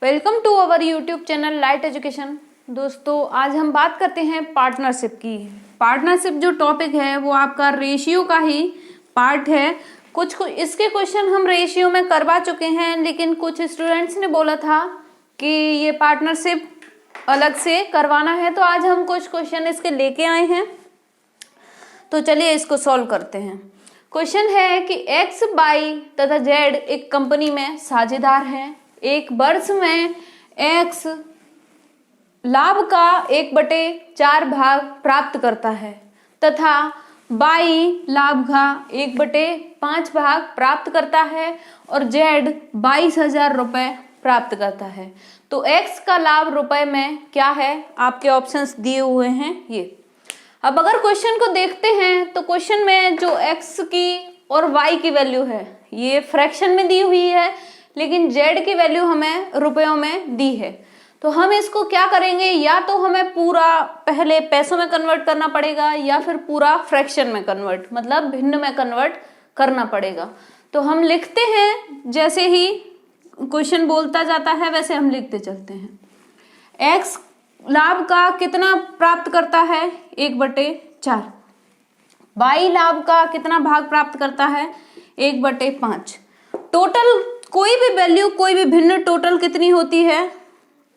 Welcome to our YouTube channel light education. दोस्तों आज हम बात करते हैं पार्टनरशिप की। पार्टनरशिप जो टॉपिक है वो आपका रेशियो का ही पार्ट है। कुछ इसके क्वेश्चन हम रेशियो में करवा चुके हैं, लेकिन कुछ स्टूडेंट्स ने बोला था कि ये पार्टनरशिप अलग से करवाना है, तो आज हम कुछ क्वेश्चन इसके लेके आए हैं। तो चलिए इसको सॉल्व करते हैं। क्वेश्चन है कि एक्स, वाई तथा जेड एक कंपनी में साझेदार हैं। एक वर्ष में एक्स लाभ का 1/4 भाग प्राप्त करता है तथा वाई लाभ का 1/5 भाग प्राप्त करता है और जेड 22,000 रुपये प्राप्त करता है। तो एक्स का लाभ रुपए में क्या है, आपके ऑप्शंस दिए हुए हैं ये। अब अगर क्वेश्चन को देखते हैं तो क्वेश्चन में जो एक्स की और वाई की वैल्यू है ये फ्रैक्शन में दी हुई है, लेकिन जेड की वैल्यू हमें रुपयों में दी है। तो हम इसको क्या करेंगे, या तो हमें पूरा पहले पैसों में कन्वर्ट करना पड़ेगा या फिर पूरा फ्रैक्शन में कन्वर्ट, मतलब भिन्न में कन्वर्ट करना पड़ेगा। तो हम लिखते हैं, जैसे ही क्वेश्चन बोलता जाता है वैसे हम लिखते चलते हैं। एक्स लाभ का कितना प्राप्त करता है, 1/4। वाई लाभ का कितना भाग प्राप्त करता है, 1/5। टोटल कोई भी वैल्यू, कोई भी भिन्न टोटल कितनी होती है,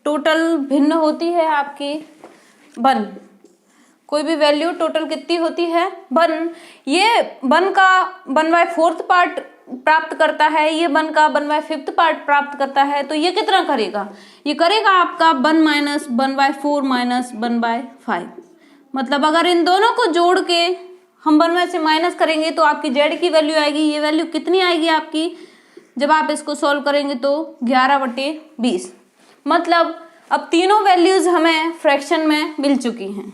टोटल भिन्न होती है आपकी 1। कोई भी वैल्यू टोटल कितनी होती है, 1। ये 1 का 1/4 पार्ट प्राप्त करता है, ये 1 का 1/5 पार्ट प्राप्त करता है। तो ये कितना करेगा, ये करेगा आपका 1 - 1/4 - 1/5। मतलब अगर इन दोनों को जोड़ के हम 1 में से माइनस करेंगे तो आपकी जेड की वैल्यू आएगी। ये वैल्यू कितनी आएगी आपकी, जब आप इसको सॉल्व करेंगे तो 11/20। मतलब अब तीनों वैल्यूज हमें फ्रैक्शन में मिल चुकी हैं।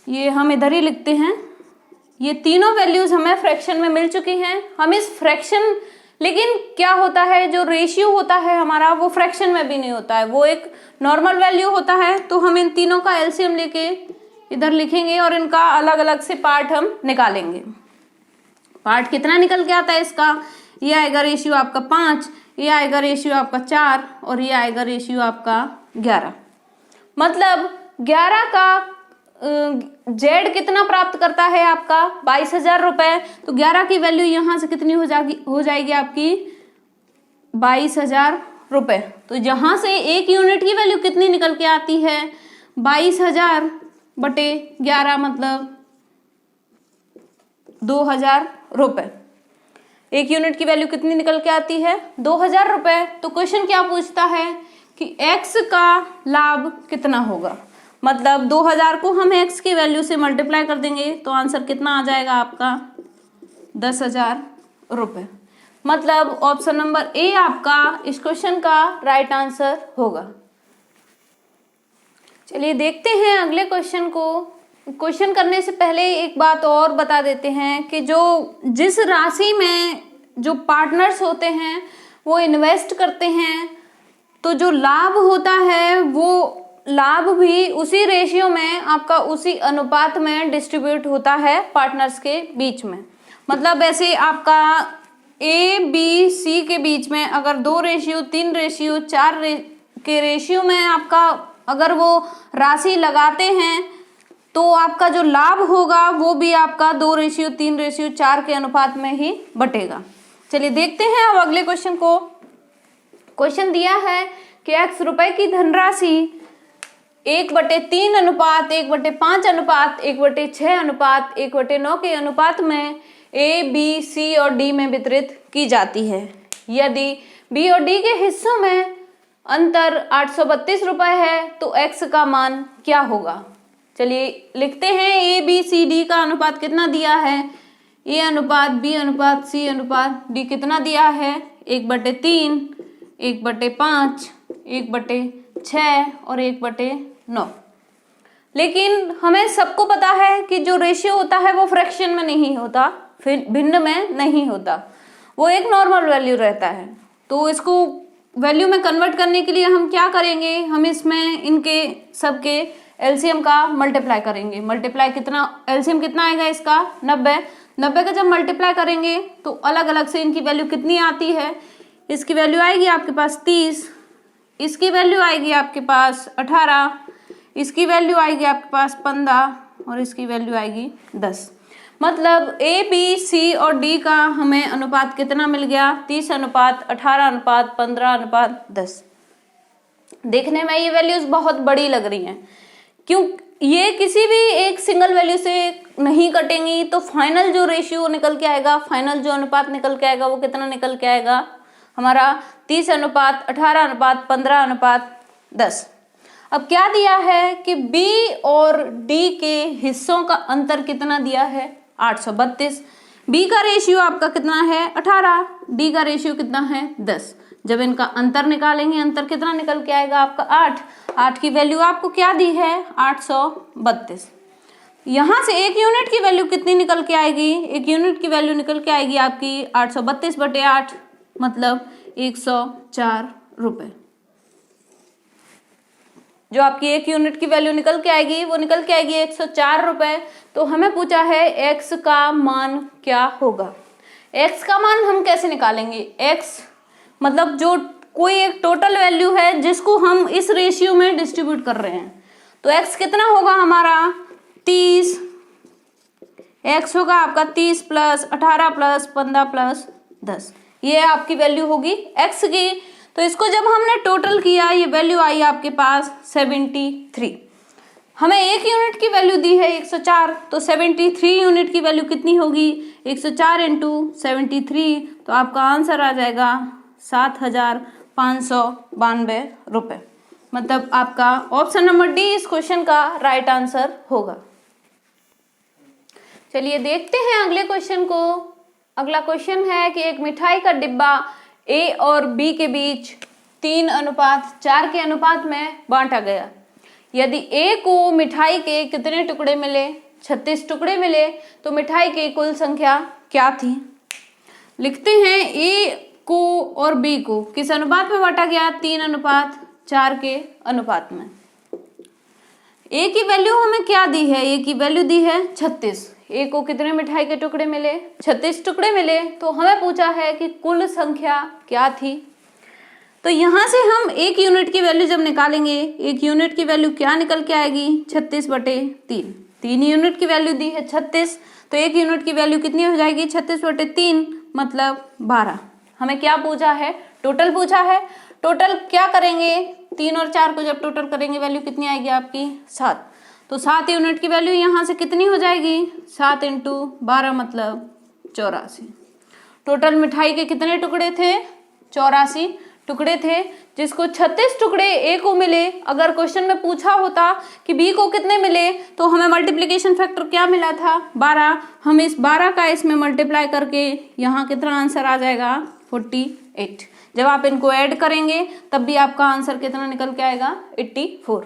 ये हम इधर ही लिखते हैं, ये तीनों वैल्यूज हमें फ्रैक्शन में मिल चुकी हैं। हम इस फ्रैक्शन, लेकिन क्या होता है, जो रेशियो होता है हमारा वो फ्रैक्शन में भी नहीं होता है, वो एक नॉर्मल वैल्यू होता है। तो हम इन तीनों का एलसीएम लेके इधर लिखेंगे और इनका अलग अलग से पार्ट हम निकालेंगे। पार्ट कितना निकल के आता है इसका, ये आएगा रेशियो आपका 5, ये आएगा रेशियो आपका 4 और ये आएगा रेशियो आपका 11। मतलब 11 का जेड कितना प्राप्त करता है आपका 22,000 रुपये। तो 11 की वैल्यू यहाँ से कितनी हो जाएगी आपकी 22,000 रुपये। तो यहाँ से एक यूनिट की वैल्यू कितनी निकल के आती है, 22,000/11 मतलब 2,000 रुपये। एक यूनिट की वैल्यू कितनी निकल के आती है, 2,000 रुपये। तो क्वेश्चन क्या पूछता है कि एक्स का लाभ कितना होगा। मतलब 2,000 को हम एक्स की वैल्यू से मल्टीप्लाई कर देंगे तो आंसर कितना आ जाएगा आपका 10,000 रुपये। मतलब ऑप्शन नंबर ए आपका इस क्वेश्चन का राइट आंसर होगा। चलिए देखते हैं अगले क्वेश्चन को। क्वेश्चन करने से पहले एक बात और बता देते हैं कि जिस राशि में जो पार्टनर्स होते हैं वो इन्वेस्ट करते हैं, तो जो लाभ होता है वो लाभ भी उसी रेशियो में, आपका उसी अनुपात में डिस्ट्रीब्यूट होता है पार्टनर्स के बीच में। मतलब ऐसे आपका ए बी सी के बीच में अगर 2 3 4 के रेशियो में आपका अगर वो राशि लगाते हैं तो आपका जो लाभ होगा वो भी आपका 2 3 4 के अनुपात में ही बटेगा। चलिए देखते हैं अब अगले क्वेश्चन को। क्वेश्चन दिया है कि x रुपए की धनराशि 1/3 अनुपात 1/5 अनुपात 1/6 अनुपात 1/9 के अनुपात में ए बी सी और डी में वितरित की जाती है। यदि बी और डी के हिस्सों में अंतर 832 रुपए है तो x का मान क्या होगा। चलिए लिखते हैं, ए बी सी डी का अनुपात कितना दिया है, ए अनुपात बी अनुपात सी अनुपात डी कितना दिया है, 1/3 1/5 1/6 और 1/9। लेकिन हमें सबको पता है कि जो रेशियो होता है वो फ्रैक्शन में नहीं होता, फिर भिन्न में नहीं होता, वो एक नॉर्मल वैल्यू रहता है। तो इसको वैल्यू में कन्वर्ट करने के लिए हम क्या करेंगे, हम इसमें इनके सबके एलसीएम का मल्टीप्लाई करेंगे। मल्टीप्लाई कितना, एलसीएम कितना आएगा इसका 90 का जब मल्टीप्लाई करेंगे तो अलग अलग से इनकी वैल्यू कितनी आती है, इसकी वैल्यू आएगी आपके पास 30 इसकी वैल्यू आएगी आपके पास 18, इसकी वैल्यू आएगी आपके पास 15 और इसकी वैल्यू आएगी 10। मतलब ए बी सी और डी का हमें अनुपात कितना मिल गया? 30 अनुपात 18 अनुपात 15 अनुपात 10। देखने में ये वैल्यूज बहुत बड़ी लग रही हैं, क्यों? ये किसी भी एक सिंगल वैल्यू से नहीं कटेंगी, तो फाइनल जो रेशियो निकल के आएगा, फाइनल जो अनुपात निकल के आएगा वो कितना निकल के आएगा? हमारा 30 अनुपात 18 अनुपात 15 अनुपात 10। अब क्या दिया है कि B और D के हिस्सों का अंतर कितना दिया है? 832। B का रेशियो आपका कितना है? 18। D का रेशियो कितना है? 10। जब इनका अंतर निकालेंगे, अंतर कितना निकल के आएगा आपका? 8। 8 की वैल्यू आपको क्या दी है? 832। यहाँ से एक यूनिट की वैल्यू कितनी निकल के आएगी? एक यूनिट की वैल्यू निकल के आएगी आपकी 832/8, मतलब 104 रुपये। जो आपकी एक यूनिट की वैल्यू निकल के आएगी वो निकल के आएगी 104 रुपये। तो हमें पूछा है x का मान क्या होगा। x का मान हम कैसे निकालेंगे? x मतलब जो कोई एक टोटल वैल्यू है जिसको हम इस रेशियो में डिस्ट्रीब्यूट कर रहे हैं, तो x कितना होगा हमारा? 30। x होगा आपका 30 प्लस 18 प्लस 15 प्लस 10, ये आपकी वैल्यू होगी x की। तो इसको जब हमने टोटल किया, ये वैल्यू आई आपके पास 73। हमें एक यूनिट की वैल्यू दी है 104, तो 73 यूनिट की वैल्यू कितनी होगी? 104 इंटू 73, तो आपका आंसर आ जाएगा 7,592 रुपये। मतलब आपका ऑप्शन नंबर डी इस क्वेश्चन का राइट आंसर होगा। चलिए देखते हैं अगले क्वेश्चन को। अगला क्वेश्चन है कि एक मिठाई का डिब्बा ए और बी के बीच 3:4 के अनुपात में बांटा गया। यदि ए को मिठाई के कितने टुकड़े मिले? 36 टुकड़े मिले। तो मिठाई की कुल संख्या क्या थी? लिखते हैं ए को और बी को किस अनुपात में बांटा गया? 3:4 के अनुपात में। ए की वैल्यू हमें क्या दी है? ए की वैल्यू दी है 36। ए को कितने मिठाई के टुकड़े मिले? 36 टुकड़े मिले। तो हमें पूछा है कि कुल संख्या क्या थी। तो यहाँ से हम एक यूनिट की वैल्यू जब निकालेंगे, एक यूनिट की वैल्यू क्या निकल के आएगी? 36/3। 3 यूनिट की वैल्यू दी है 36, तो एक यूनिट की वैल्यू कितनी हो जाएगी? 36/3 मतलब 12। हमें क्या पूछा है? टोटल पूछा है। टोटल क्या करेंगे? 3 और 4 को जब टोटल करेंगे वैल्यू कितनी आएगी आपकी? 7। तो 7 यूनिट की वैल्यू यहाँ से कितनी हो जाएगी? 7 इंटू 12 मतलब 84। टोटल मिठाई के कितने टुकड़े थे? 84 टुकड़े थे, जिसको 36 टुकड़े ए को मिले। अगर क्वेश्चन में पूछा होता कि बी को कितने मिले, तो हमें मल्टीप्लिकेशन फैक्टर क्या मिला था? 12। हम इस 12 का इसमें मल्टीप्लाई करके यहाँ कितना आंसर आ जाएगा? 48। जब आप इनको ऐड करेंगे तब भी आपका आंसर कितना निकल के आएगा? 84।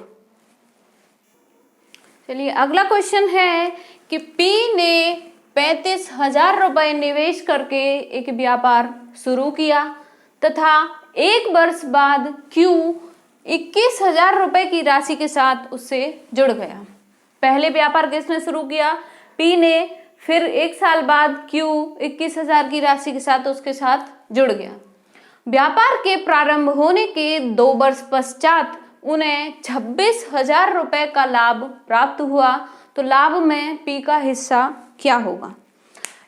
चलिए अगला क्वेश्चन है कि P ने 35,000 रुपए निवेश करके एक व्यापार शुरू किया तथा एक वर्ष बाद Q 21,000 रुपए की राशि के साथ उससे जुड़ गया। पहले व्यापार किसने शुरू किया? P ने। फिर एक साल बाद Q 21,000 की राशि के साथ उसके साथ जुड़ गया। व्यापार के प्रारंभ होने के 2 वर्ष पश्चात उन्हें 26,000 रुपए का लाभ प्राप्त हुआ। तो लाभ में P का हिस्सा क्या होगा?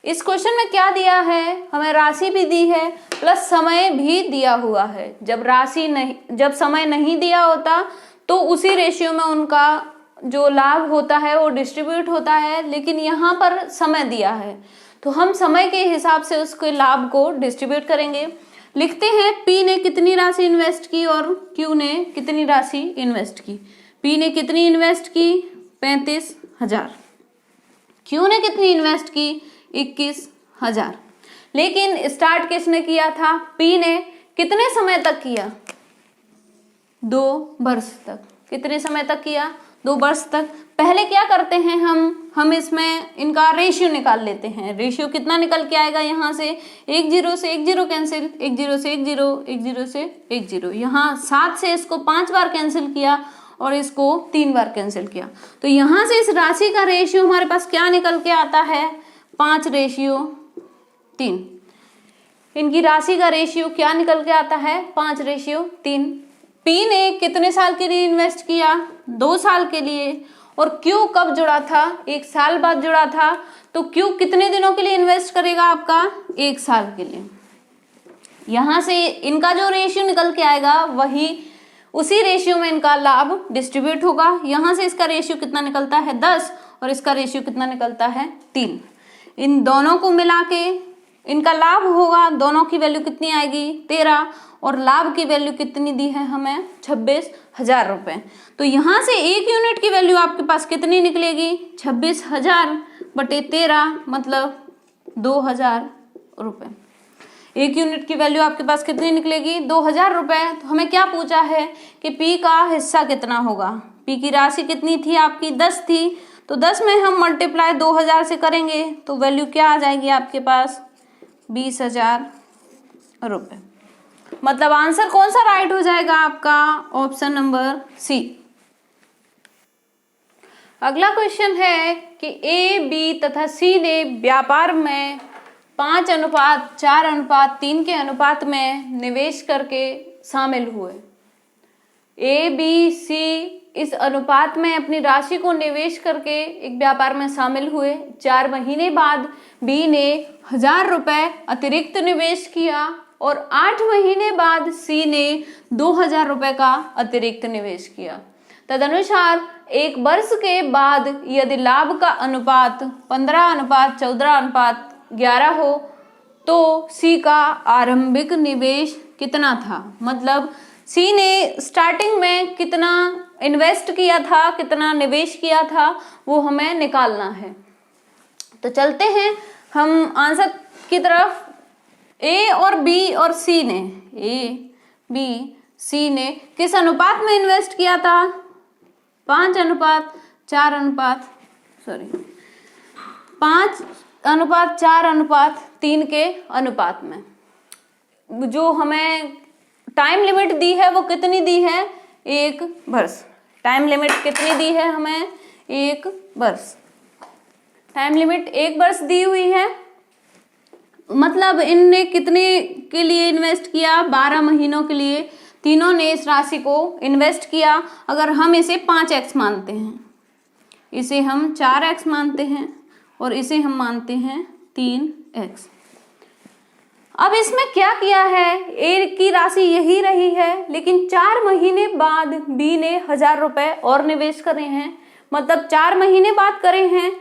इस क्वेश्चन में क्या दिया है? हमें राशि भी दी है प्लस समय भी दिया हुआ है। जब समय नहीं दिया होता तो उसी रेशियो में उनका जो लाभ होता है वो डिस्ट्रीब्यूट होता है, लेकिन यहाँ पर समय दिया है तो हम समय के हिसाब से उसके लाभ को डिस्ट्रीब्यूट करेंगे। लिखते हैं P ने कितनी राशि इन्वेस्ट की और Q ने कितनी राशि इन्वेस्ट की। P ने कितनी इन्वेस्ट की? 35,000। Q ने कितनी इन्वेस्ट की? 21,000। लेकिन स्टार्ट किसने किया था? P ने। कितने समय तक किया? 2 वर्ष तक। कितने समय तक किया? 2 वर्ष तक। पहले क्या करते हैं हम इसमें इनका रेशियो निकाल लेते हैं। रेशियो कितना निकल के आएगा? यहाँ से 1 0 से 1 0 कैंसिल, 1 0 से 1 0, 1 0 से 1 0। यहाँ 7 से इसको 5 बार कैंसिल किया और इसको 3 बार कैंसिल किया। तो यहाँ से इस राशि का रेशियो हमारे पास क्या निकल के आता है? 5:3। इनकी राशि का रेशियो क्या निकल के आता है? 5:3। पी ने कितने साल के लिए इन्वेस्ट किया, 2 साल के लिए। और क्यू कब जुड़ा था, 1 साल बाद जुड़ा था। तो क्यू कितने दिनों के लिए इन्वेस्ट करेगा आपका, 1 साल के लिए। यहां से इनका जो रेशियो निकल के आएगा वही उसी रेशियो में इनका लाभ डिस्ट्रीब्यूट होगा। यहां से इसका रेशियो कितना निकलता है, 10, और इसका रेशियो कितना निकलता है, 3। इन दोनों को मिला के इनका लाभ होगा, दोनों की वैल्यू कितनी आएगी, 13, और लाभ की वैल्यू कितनी दी है हमें, 26,000 रुपए। तो यहाँ से 1 यूनिट की वैल्यू आपके पास कितनी निकलेगी, 26,000 बटे 13 मतलब 2,000 रुपए। 1 यूनिट की वैल्यू आपके पास कितनी निकलेगी, 2,000 रुपए। तो हमें क्या पूछा है कि पी का हिस्सा कितना होगा। पी की राशि कितनी थी आपकी, 10 थी। तो 10 में हम मल्टीप्लाई 2,000 से करेंगे तो वैल्यू क्या आ जाएगी आपके पास, 20,000 रुपए। मतलब आंसर कौन सा राइट हो जाएगा आपका, ऑप्शन नंबर सी। अगला क्वेश्चन है कि ए, बी तथा सी ने व्यापार में 5:4:3 के अनुपात में निवेश करके शामिल हुए। ए, बी, सी इस अनुपात में अपनी राशि को निवेश करके एक व्यापार में शामिल हुए। 4 महीने बाद बी ने 1,000 रुपए अतिरिक्त निवेश किया और 8 महीने बाद सी ने 2,000 रुपए का अतिरिक्त निवेश किया। तदनुसार 1 वर्ष के बाद यदि लाभ का अनुपात 15:14:11 हो तो सी का आरंभिक निवेश कितना था। मतलब सी ने स्टार्टिंग में कितना इन्वेस्ट किया था, कितना निवेश किया था, वो हमें निकालना है। तो चलते हैं हम आंसर की तरफ। ए और बी और सी ने, ए, बी, सी ने किस अनुपात में इन्वेस्ट किया था, 5:4:3 के अनुपात में। जो हमें टाइम लिमिट दी है वो कितनी दी है, 1 वर्ष। टाइम लिमिट कितनी दी है हमें, 1 वर्ष। टाइम लिमिट 1 वर्ष दी हुई है। मतलब इनने कितने के लिए इन्वेस्ट किया, 12 महीनों के लिए तीनों ने इस राशि को इन्वेस्ट किया। अगर हम इसे 5x मानते हैं, इसे हम 4x मानते हैं और इसे हम मानते हैं 3x। अब इसमें क्या किया है, ए की राशि यही रही है, लेकिन 4 महीने बाद बी ने 1,000 रुपए और निवेश करे हैं। मतलब 4 महीने बाद करे हैं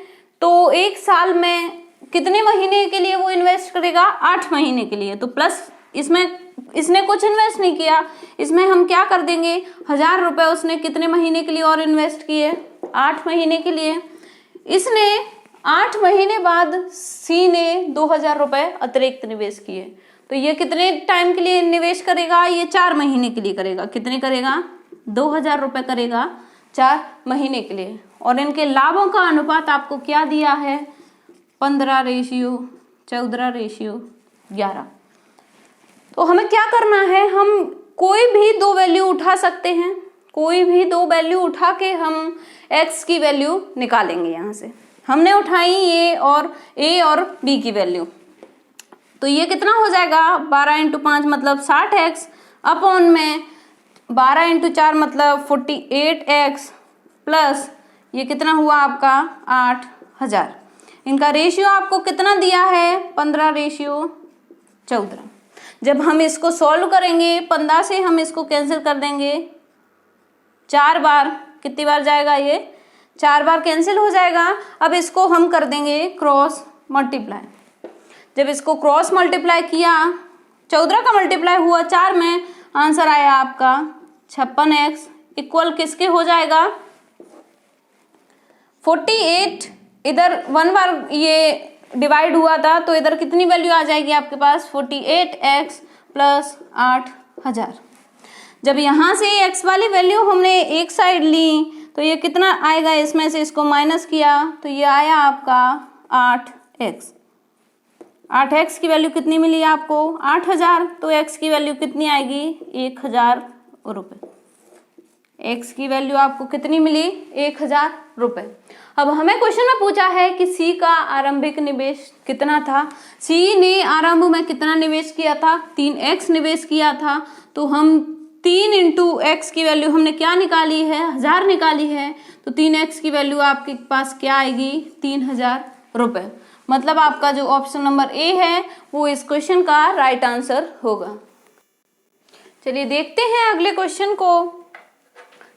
तो 1 साल में कितने महीने के लिए वो इन्वेस्ट करेगा, 8 महीने के लिए। तो प्लस इसमें इसने कुछ इन्वेस्ट नहीं किया, इसमें हम क्या कर देंगे, 1,000 रुपए उसने कितने महीने के लिए और इन्वेस्ट किए, 8 महीने के लिए। इसने 8 महीने बाद सी ने 2,000 रुपए अतिरिक्त निवेश किए। तो ये कितने टाइम के लिए निवेश करेगा, ये 4 महीने के लिए करेगा। कितने करेगा, 2,000 रुपए करेगा 4 महीने के लिए। और इनके लाभों का अनुपात आपको क्या दिया है, 15:14:11। तो हमें क्या करना है, हम कोई भी 2 वैल्यू उठा सकते हैं। कोई भी 2 वैल्यू उठा के हम x की वैल्यू निकालेंगे। यहाँ से हमने उठाई ए और बी की वैल्यू। तो ये कितना हो जाएगा, 12 × 5 मतलब 60x अपॉन में 12 × 4 मतलब 48x प्लस ये कितना हुआ आपका 8,000। इनका रेशियो आपको कितना दिया है, 15:14। जब हम इसको सॉल्व करेंगे 15 से हम इसको कैंसिल कर देंगे 4 बार। कितनी बार जाएगा ये, 4 बार कैंसिल हो जाएगा। अब इसको हम कर देंगे क्रॉस मल्टीप्लाई। जब इसको क्रॉस मल्टीप्लाई किया, 14 का मल्टीप्लाई हुआ 4 में, आंसर आया आपका 56x इक्वल किसके हो जाएगा, 48। इधर 1 बार ये डिवाइड हुआ था तो इधर कितनी वैल्यू आ जाएगी आपके पास, 48x प्लस 8,000। जब यहाँ से x वाली वैल्यू हमने एक साइड ली तो ये कितना आएगा, इसमें से इसको माइनस किया तो ये आया आपका 8x। 8x की वैल्यू कितनी मिली आपको, 8,000। तो x की वैल्यू कितनी आएगी, 1,000 रुपये। x की वैल्यू आपको कितनी मिली, 1,000 रुपये। अब हमें क्वेश्चन में पूछा है कि सी का आरंभिक निवेश कितना था। सी ने आरंभ में कितना निवेश किया था, 3x निवेश किया था। तो हम 3 इंटू एक्स की वैल्यू हमने क्या निकाली है, 1000 निकाली है, तो 3x की वैल्यू आपके पास क्या आएगी, 3000 रुपये। मतलब आपका जो ऑप्शन नंबर ए है वो इस क्वेश्चन का राइट आंसर होगा। चलिए देखते हैं अगले क्वेश्चन को।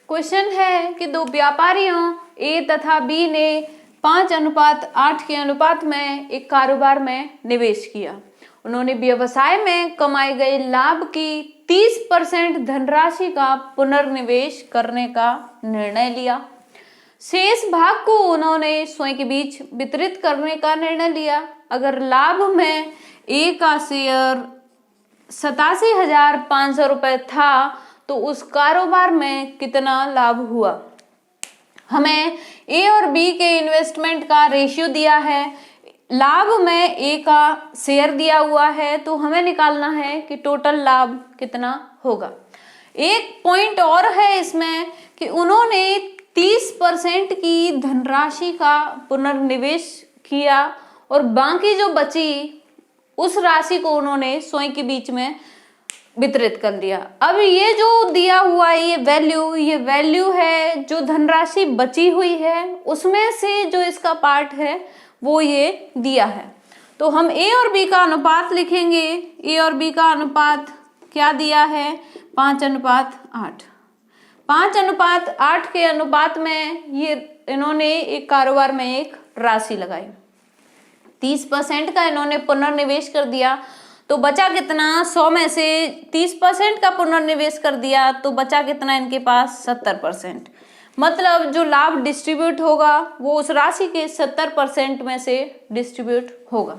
क्वेश्चन है कि दो व्यापारियों ए तथा बी ने 5:8 के अनुपात में एक कारोबार में निवेश किया। उन्होंने व्यवसाय में कमाए गए लाभ की 30% धनराशि का पुनर्निवेश करने का निर्णय लिया। शेष भाग को उन्होंने स्वयं के बीच वितरित करने का निर्णय लिया। अगर लाभ में ए का शेयर 87,500 रुपये था तो उस कारोबार में कितना लाभ हुआ। हमें ए और बी के इन्वेस्टमेंट का रेशियो दिया है, लाभ में ए का शेयर दिया हुआ है, तो हमें निकालना है कि टोटल लाभ कितना होगा। एक पॉइंट और है इसमें कि उन्होंने 30% की धनराशि का पुनर्निवेश किया और बाकी जो बची उस राशि को उन्होंने स्वयं के बीच में वितरित कर दिया। अब ये जो दिया हुआ है ये वैल्यू है जो धनराशि बची हुई है उसमें से जो इसका पार्ट है वो ये दिया है। तो हम ए और बी का अनुपात लिखेंगे। ए और बी का अनुपात क्या दिया है, 5:8। 5:8 के अनुपात में ये इन्होंने एक कारोबार में एक राशि लगाई। 30% का इन्होंने पुनर्निवेश कर दिया तो बचा कितना, 100 में से 30% का पुनर्निवेश कर दिया तो बचा कितना इनके पास, 70%। मतलब जो लाभ डिस्ट्रीब्यूट होगा वो उस राशि के 70% में से डिस्ट्रीब्यूट होगा।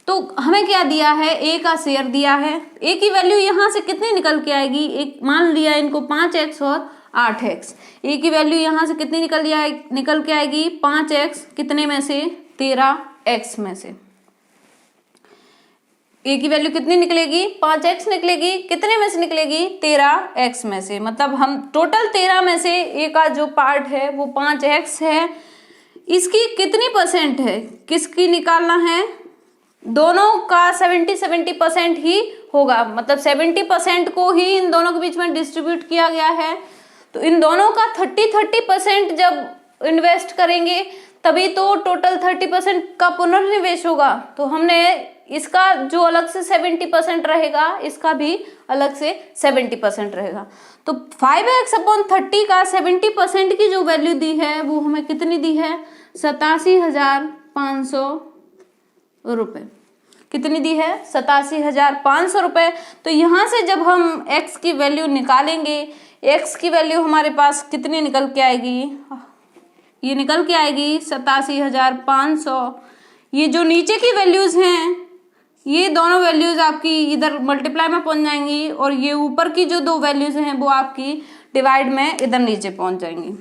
तो हमें क्या दिया है, ए का शेयर दिया है। ए की वैल्यू यहाँ से कितनी निकल के आएगी, एक मान लिया इनको 5x और 8x। ए की वैल्यू यहाँ से कितनी निकल के आएगी, 5x कितने में से, 13x में से। ए की वैल्यू कितनी निकलेगी, 5x निकलेगी, कितने में से निकलेगी, 13x में से। मतलब हम टोटल 13 में से ए का जो पार्ट है वो 5x है। इसकी कितनी परसेंट है, किसकी निकालना है, दोनों का 70% ही होगा। मतलब 70% को ही इन दोनों के बीच में डिस्ट्रीब्यूट किया गया है। तो इन दोनों का 30% जब इन्वेस्ट करेंगे तभी तो टोटल 30% का पुनर्निवेश होगा। तो हमने इसका जो अलग से 70% रहेगा इसका भी अलग से 70% रहेगा। तो 5x/30 का 70% की जो वैल्यू दी है वो हमें कितनी दी है, 87,500 रुपये। कितनी दी है, 87,500 रुपये। तो यहाँ से जब हम x की वैल्यू निकालेंगे, x की वैल्यू हमारे पास कितनी निकल के आएगी, ये निकल के आएगी 87,500। ये जो नीचे की वैल्यूज हैं ये दोनों वैल्यूज आपकी इधर मल्टीप्लाई में पहुंच जाएंगी और ये ऊपर की जो दो वैल्यूज हैं वो आपकी डिवाइड में इधर नीचे पहुंच जाएंगी।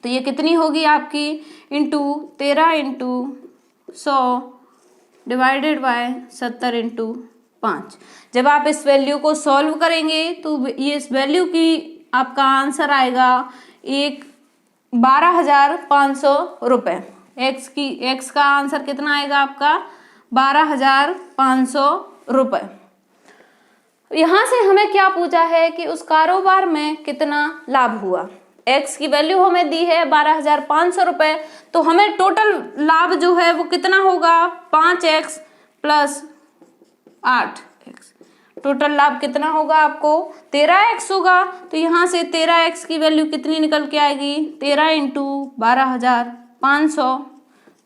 तो ये कितनी होगी आपकी, into 13 into 100 divided by 70 into 5। जब आप इस वैल्यू को सॉल्व करेंगे तो ये इस वैल्यू की आपका आंसर आएगा 12,500 रुपये। एक्स का आंसर कितना आएगा आपका, 12,500 रुपये। यहाँ से हमें क्या पूछा है कि उस कारोबार में कितना लाभ हुआ। एक्स की वैल्यू हमें दी है 12,500 रुपये, तो हमें टोटल लाभ जो है वो कितना होगा, 5x + 8x। टोटल लाभ कितना होगा आपको, 13x होगा। तो यहाँ से 13x की वैल्यू कितनी निकल के आएगी, 13 इंटू 12,500।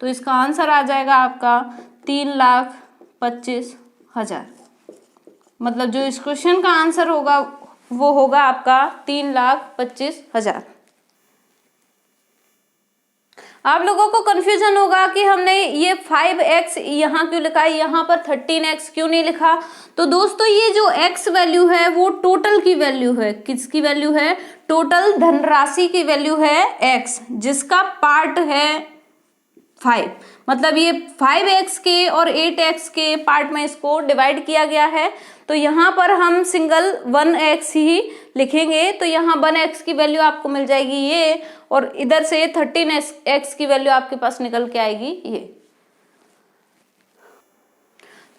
तो इसका आंसर आ जाएगा आपका 3,25,000। मतलब जो इस क्वेश्चन का आंसर होगा वो होगा आपका 3,25,000। आप लोगों को कंफ्यूजन होगा कि हमने ये 5x यहाँ क्यों लिखा है, यहाँ पर 13x क्यों नहीं लिखा। तो दोस्तों ये जो x वैल्यू है वो टोटल की वैल्यू है। किसकी वैल्यू है, टोटल धनराशि की वैल्यू है x, जिसका पार्ट है 5। मतलब ये 5x के और 8x के पार्ट में इसको डिवाइड किया गया है। तो यहाँ पर हम सिंगल 1x ही लिखेंगे। तो यहाँ 1x की वैल्यू आपको मिल जाएगी ये, और इधर से 13x की वैल्यू आपके पास निकल के आएगी ये।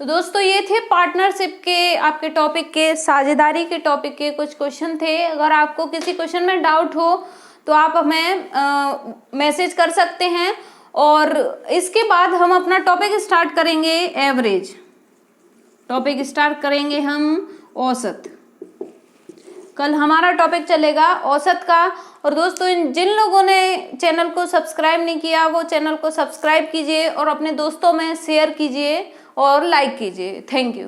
तो दोस्तों ये थे पार्टनरशिप के आपके टॉपिक के, साझेदारी के टॉपिक के कुछ क्वेश्चन थे। अगर आपको किसी क्वेश्चन में डाउट हो तो आप हमें मैसेज कर सकते हैं। और इसके बाद हम अपना टॉपिक स्टार्ट करेंगे एवरेज, टॉपिक स्टार्ट करेंगे हम औसत। कल हमारा टॉपिक चलेगा औसत का। और दोस्तों जिन लोगों ने चैनल को सब्सक्राइब नहीं किया वो चैनल को सब्सक्राइब कीजिए और अपने दोस्तों में शेयर कीजिए और लाइक कीजिए। Thank you.